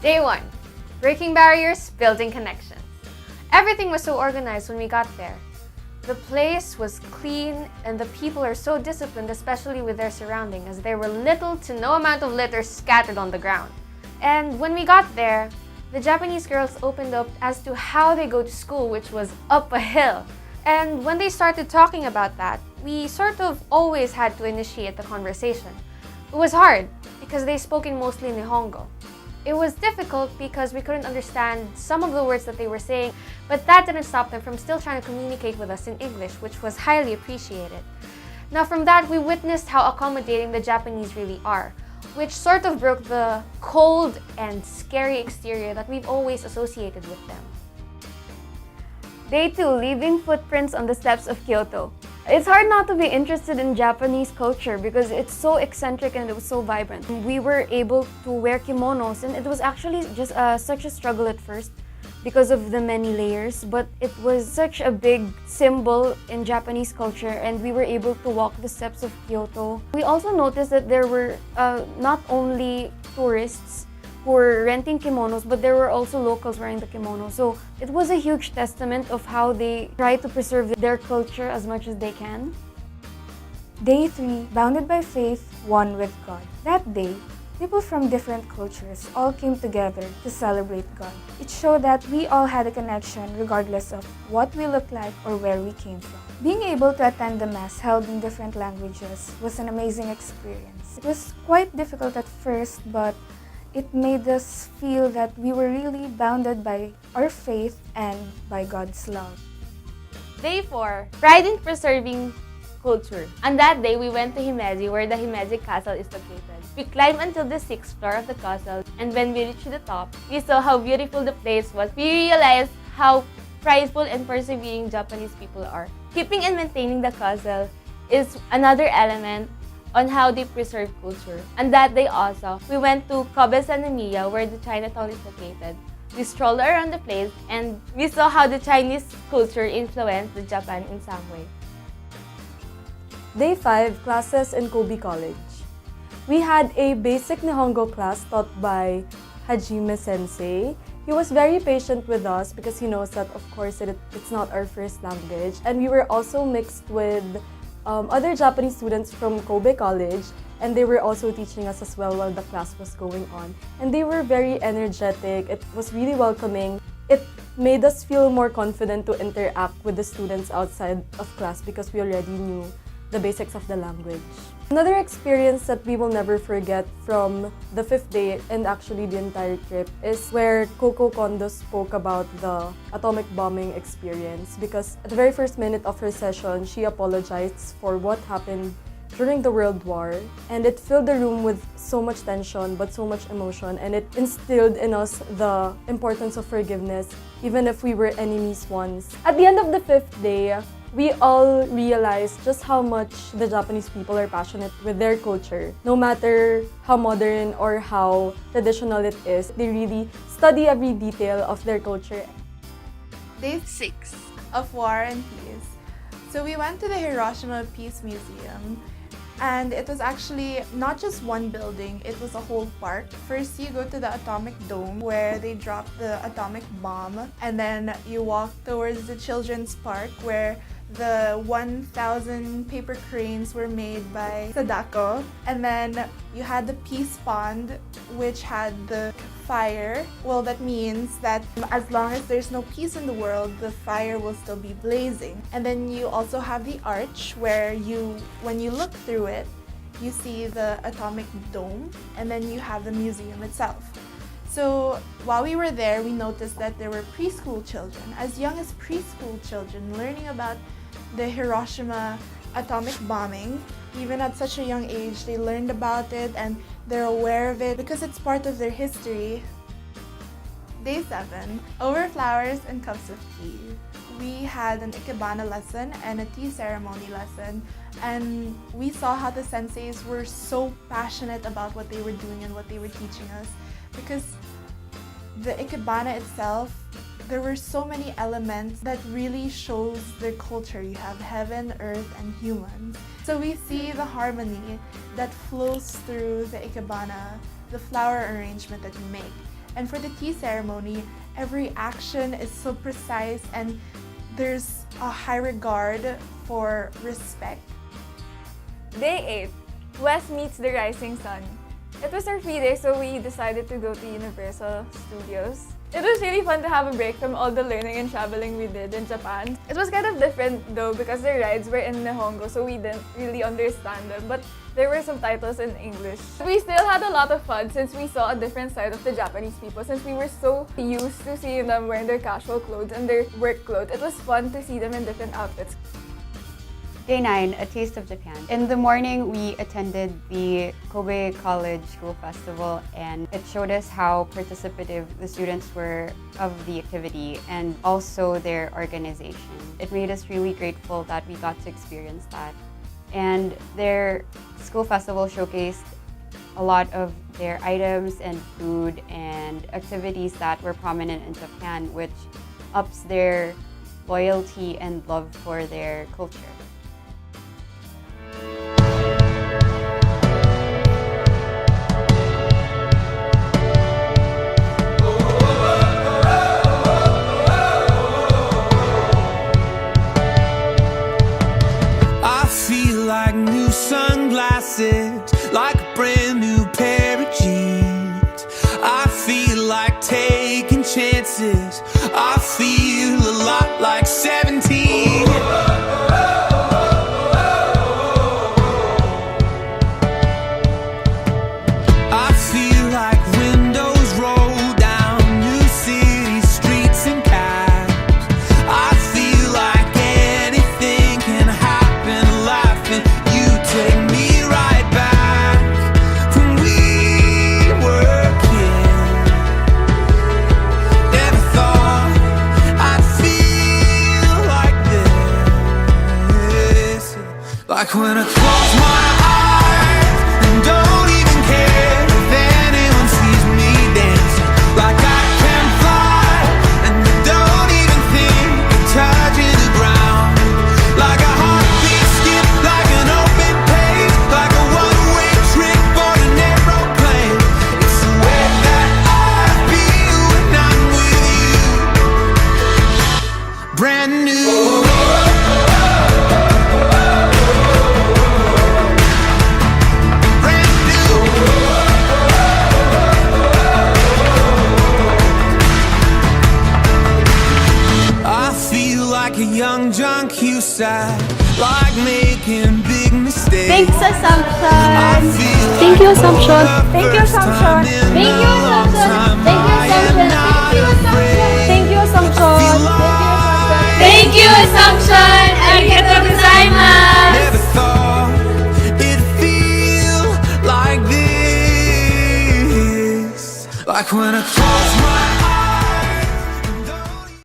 Day 1. Breaking barriers, building connections. Everything was so organized when we got there. The place was clean and the people are so disciplined, especially with their surrounding, as there were little to no amount of litter scattered on the ground. And when we got there, the Japanese girls opened up as to how they go to school, which was up a hill. And when they started talking about that, we sort of always had to initiate the conversation. It was hard because they spoke in mostly Nihongo. It was difficult because we couldn't understand some of the words that they were saying, but that didn't stop them from still trying to communicate with us in English, which was highly appreciated. Now from that, we witnessed how accommodating the Japanese really are, which sort of broke the cold and scary exterior that we've always associated with them. Day 2, leaving footprints on the steps of Kyoto. It's hard not to be interested in Japanese culture because it's so eccentric and it was so vibrant. We were able to wear kimonos and it was actually just such a struggle at first because of the many layers, but it was such a big symbol in Japanese culture and we were able to walk the steps of Kyoto. We also noticed that there were not only tourists who were renting kimonos, but there were also locals wearing the kimono. So it was a huge testament of how they try to preserve their culture as much as they can. Day 3, bounded by faith, one with God. That day, people from different cultures all came together to celebrate God. It showed that we all had a connection regardless of what we look like or where we came from. Being able to attend the Mass held in different languages was an amazing experience. It was quite difficult at first, but it made us feel that we were really bounded by our faith and by God's love. Day 4, pride in preserving culture. On that day, we went to Himeji, where the Himeji Castle is located. We climbed until the 6th floor of the castle, and when we reached the top, we saw how beautiful the place was. We realized how prideful and persevering Japanese people are. Keeping and maintaining the castle is another element on how they preserve culture. On that day also, we went to Kobe Sanemiya, where the Chinatown is located. We strolled around the place and we saw how the Chinese culture influenced the Japan in some way. Day 5, classes in Kobe College. We had a basic Nihongo class taught by Hajime Sensei. He was very patient with us because he knows that, of course, it's not our first language. And we were also mixed with other Japanese students from Kobe College, and they were also teaching us as well while the class was going on. And they were very energetic. It was really welcoming. It made us feel more confident to interact with the students outside of class because we already knew the basics of the language. Another experience that we will never forget from the 5th day and actually the entire trip is where Coco Kondo spoke about the atomic bombing experience, because at the very first minute of her session, she apologized for what happened during the World War, and it filled the room with so much tension but so much emotion, and it instilled in us the importance of forgiveness even if we were enemies once. At the end of the 5th day, we all realized just how much the Japanese people are passionate with their culture. No matter how modern or how traditional it is, they really study every detail of their culture. Day 6 of War and Peace. So we went to the Hiroshima Peace Museum, and it was actually not just one building, it was a whole park. First you go to the atomic dome where they dropped the atomic bomb, and then you walk towards the children's park where the 1,000 paper cranes were made by Sadako. And then you had the Peace Pond, which had the fire. Well, that means that as long as there's no peace in the world, the fire will still be blazing. And then you also have the arch where when you look through it, you see the atomic dome, and then you have the museum itself. So while we were there, we noticed that there were preschool children, as young as preschool children, learning about the Hiroshima atomic bombing. Even at such a young age, they learned about it and they're aware of it because it's part of their history. Day 7, over flowers and cups of tea. We had an Ikebana lesson and a tea ceremony lesson, and we saw how the senseis were so passionate about what they were doing and what they were teaching us, because the Ikebana itself, there were so many elements that really shows their culture. You have heaven, earth, and humans. So we see the harmony that flows through the Ikebana, the flower arrangement that we make. And for the tea ceremony, every action is so precise and there's a high regard for respect. Day 8, West meets the rising sun. It was our free day, so we decided to go to Universal Studios. It was really fun to have a break from all the learning and traveling we did in Japan. It was kind of different though because the rides were in Nihongo, so we didn't really understand them, but there were some titles in English. We still had a lot of fun since we saw a different side of the Japanese people, since we were so used to seeing them wearing their casual clothes and their work clothes. It was fun to see them in different outfits. Day 9, A Taste of Japan. In the morning, we attended the Kobe College School Festival, and it showed us how participative the students were of the activity and also their organization. It made us really grateful that we got to experience that. And their school festival showcased a lot of their items and food and activities that were prominent in Japan, which ups their loyalty and love for their culture. Sunglasses, like a brand new pair of jeans. I feel like taking chances. I feel a lot like 17. I feel like windows roll down new city streets and cabs. I feel like anything can happen, laughing. You take me right back when we were kids. Never thought I'd feel like this. Like when I close my eyes and don't even care if anyone sees me dancing. Like I can fly and I don't even think of touching the ground. Like a heartbeat skip, like an open page, like a one-way trip on an aeroplane. It's the way that I feel when I'm with you. Brand new. Brand new. I feel like a young John Cusack, like making big mistakes. Thanks, Assumption! I feel Thank you, like Assumption! for the Thank you, first Assumption! time in Thank you, a long Assumption! time, Thank you, I am Assumption! not afraid. Thank you, Assumption! Feel like Thank you, Assumption! Arigatou gozaimasu! never thought it'd feel like this. Like when I close my